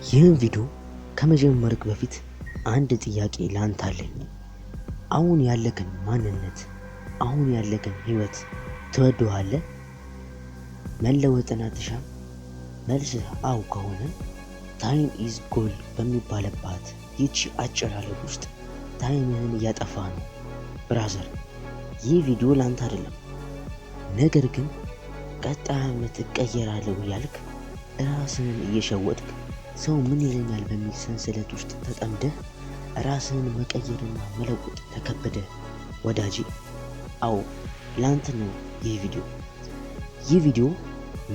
ይህን ቪዲዮ ከመጀመርክ በፊት አንድ ጥያቄ ላንተ አለኝ። አሁን ያለክን ማንነት፣ አሁን ያለክን ህይወት ትወደዋለህ? መለወጥን አትሻም? መልስህ አዎ ከሆነ ታይም ኢዝ ጎልድ በሚባልባት ይቺ አጭር ዓለም ውስጥ ታይምህን እያጠፋ ነው። ብራዘር፣ ይህ ቪዲዮ ላንተ አይደለም። ነገር ግን ቀጣይ ዓመት እቀየራለሁ እያልክ ራስህን እየሸወጥክ ሰው ምን ይለኛል በሚል ሰንሰለት ውስጥ ተጠምደህ ራስህን መቀየርና መለወጥ ተከበደ ወዳጄ፣ አዎ ላንተ ነው ይህ ቪዲዮ። ይህ ቪዲዮ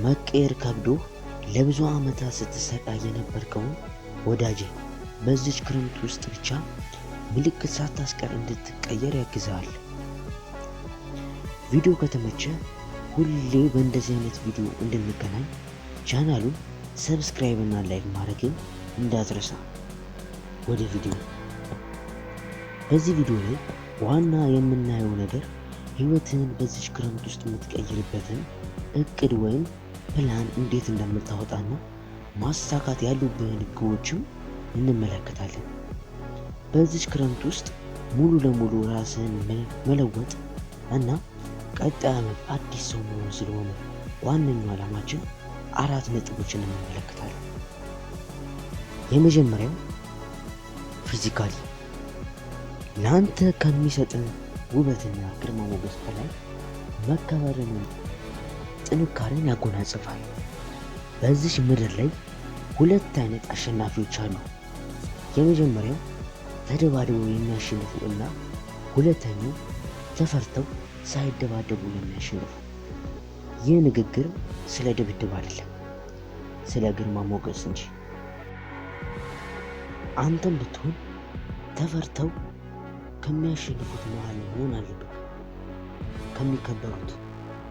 መቀየር ከብዶ ለብዙ ዓመታት ስትሰቃይ የነበርከውን ወዳጄ በዚች ክረምት ውስጥ ብቻ ምልክት ሳታስቀር እንድትቀየር ያግዛል። ቪዲዮ ከተመቸ ሁሌ በእንደዚህ አይነት ቪዲዮ እንድንገናኝ ቻናሉን ሰብስክራይብ እና ላይክ ማድረግን እንዳትረሳ። ወደ ቪዲዮ። በዚህ ቪዲዮ ላይ ዋና የምናየው ነገር ህይወትህን በዚች ክረምት ውስጥ የምትቀይርበትን እቅድ ወይም ፕላን እንዴት እንደምታወጣና ማሳካት ያሉብህን ግቦችም እንመለከታለን። በዚች ክረምት ውስጥ ሙሉ ለሙሉ ራስህን መለወጥ እና ቀጣይ ዓመት አዲስ ሰው መሆን ስለሆነ ዋነኛው ዓላማችን 4 ነጥቦችን እንመለከታለን። የመጀመሪያው ፊዚካሊ ለአንተ ከሚሰጥህ ውበትና ግርማ ሞገስ በላይ መከበርን፣ ጥንካሬን ያጎናጽፋል። በዚህ ምድር ላይ 2 አይነት አሸናፊዎች አሉ። የመጀመሪያው ተደባድበው የሚያሸንፉ እና ሁለተኛው ተፈርተው ሳይደባደቡ የሚያሸንፉ። ይህ ንግግር ስለ ድብድብ አይደለም፣ ስለ ግርማ ሞገስ እንጂ። አንተም ብትሆን ተፈርተው ከሚያሸንፉት መሃል መሆን አለብህ። ከሚከበሩት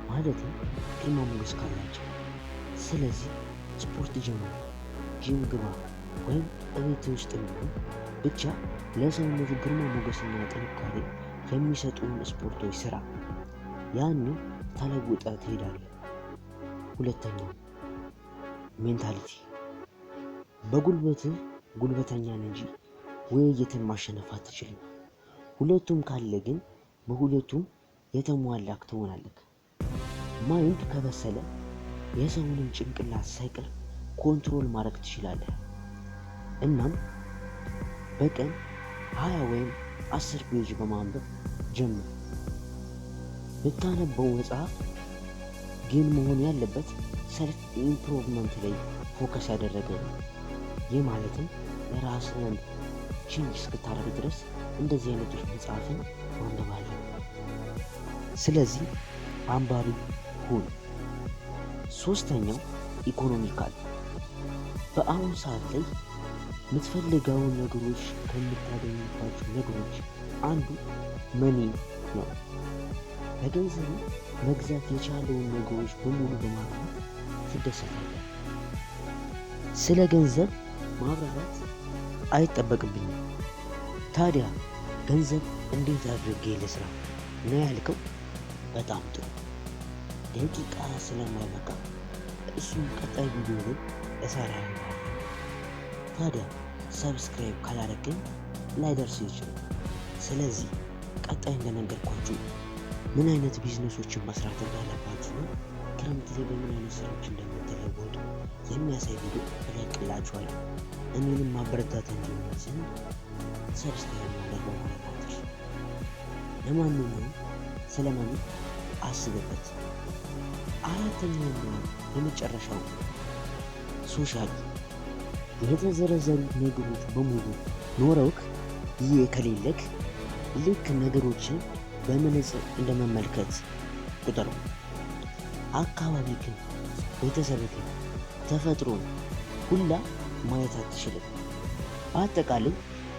ማለት ግርማ ሞገስ ካላቸው። ስለዚህ ስፖርት ጀምር፣ ጂም ግባ፣ ወይም እቤት ውስጥ ቢሆን ብቻ ለሰውነት ግርማ ሞገስና ጥንካሬ የሚሰጡን ስፖርቶች ስራ። ያኔ ተለውጠህ ትሄዳለህ። ሁለተኛው ሜንታሊቲ። በጉልበትህ ጉልበተኛን እንጂ ውይይትን ማሸነፍ አትችልም። ሁለቱም ካለ ግን በሁለቱም የተሟላክ ትሆናለህ። ማይንድ ከበሰለ የሰውንም ጭንቅላት ሳይቀር ኮንትሮል ማድረግ ትችላለህ። እናም በቀን 20 ወይም 10 ፔጅ በማንበብ ጀምር። ብታነበው መጽሐፍ ግን መሆን ያለበት ሰልፍ ኢምፕሩቭመንት ላይ ፎከስ ያደረገ ነው። ይህ ማለትም ራስህን ቼንጅ እስክታደርግ ድረስ እንደዚህ አይነቶች መጽሐፍን ማንበብ አለ። ስለዚህ አንባቢ ሁን። ሶስተኛው ኢኮኖሚካል። በአሁኑ ሰዓት ላይ የምትፈልገውን ነገሮች ከምታገኝባቸው ነገሮች አንዱ መኒ ነው። በገንዘብ መግዛት የቻለውን ነገሮች በሙሉ በማግኘት ትደሰታለህ። ስለ ገንዘብ ማብራራት አይጠበቅብኝም። ታዲያ ገንዘብ እንዴት አድርጌ ልስራ ነው ያልከው? በጣም ጥሩ። ደቂቃ ስለማይበቃ እሱም ቀጣይ ቪዲዮ ላይ እሰራለሁ። ታዲያ ሰብስክራይብ ካላደረግን ላይደርስ ይችላል። ስለዚህ ቀጣይ እንደነገርኳችሁ ምን አይነት ቢዝነሶችን መስራት እንዳለባችሁ ነው፣ ክረምት ላይ በምን አይነት ስራዎች እንደምትለወጡ የሚያሳይ ቪዲዮ እለቅላችኋለሁ። እኔንም ማበረታታት እንዲሆን ዘንድ ሰብስክራይብ ማድረግ በማለታችሁ። ለማንኛውም ስለማን አስብበት። አራተኛውና የመጨረሻው ሶሻል። የተዘረዘሩት ነገሮች በሙሉ ኖረውክ ይህ ከሌለክ ልክ ነገሮችን በመነጽር እንደመመልከት ቁጠሩ። አካባቢክን፣ ቤተሰብክን፣ ተፈጥሮን ሁላ ማየት አትችልም። በአጠቃላይ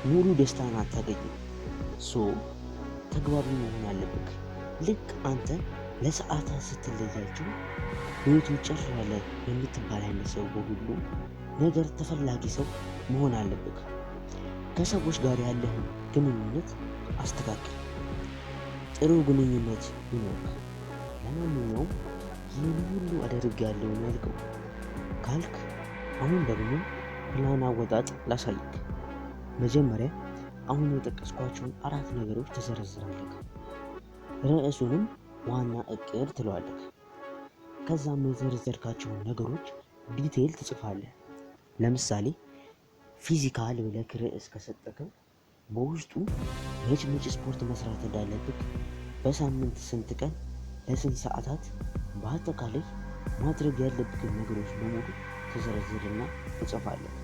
ሙሉ ደስታን አታገኝም። ተግባቢ መሆን አለብክ። ልክ አንተ ለሰዓታት ስትለያቸው ቤቱ ጭር ያለ የምትባል አይነት ሰው በሁሉ ነገር ተፈላጊ ሰው መሆን አለብክ። ከሰዎች ጋር ያለህን ግንኙነት አስተካክል። ጥሩ ግንኙነት ይኖርክ። ለማንኛውም ይህን ሁሉ አደርጋለሁ ያልከው ካልክ አሁን ደግሞ ፕላን አወጣጥ ላሳይክ። መጀመሪያ አሁን የጠቀስኳቸውን 4 ነገሮች ትዘረዝራለህ። ርዕሱንም ዋና እቅድ ትለዋለህ። ከዛም የዘረዘርካቸውን ነገሮች ዲቴይል ትጽፋለህ። ለምሳሌ ፊዚካል ብለህ ርዕስ ከሰጠከው በውስጡ መች ስፖርት መስራት እንዳለብህ፣ በሳምንት ስንት ቀን፣ ለስንት ሰዓታት፣ በአጠቃላይ ማድረግ ያለብህን ነገሮች በሙሉ ትዘረዝርና ትጽፋለህ።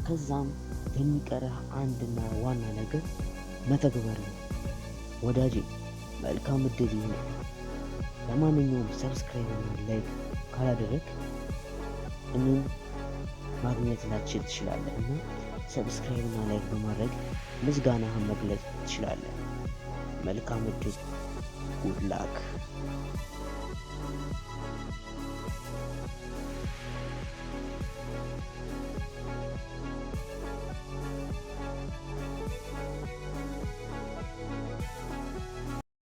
ከዛም የሚቀረህ አንድና ዋና ነገር መተግበር ነው። ወዳጄ መልካም እድል ይሁን። ለማንኛውም ሰብስክራይብ እና ላይክ ካላደረግ እኔን ማግኘት ላትችል ትችላለህ እና ሰብስክራይብ እና ላይክ በማድረግ ምስጋናህን መግለጽ ትችላለህ። መልካም እድል። ጉድ ላክ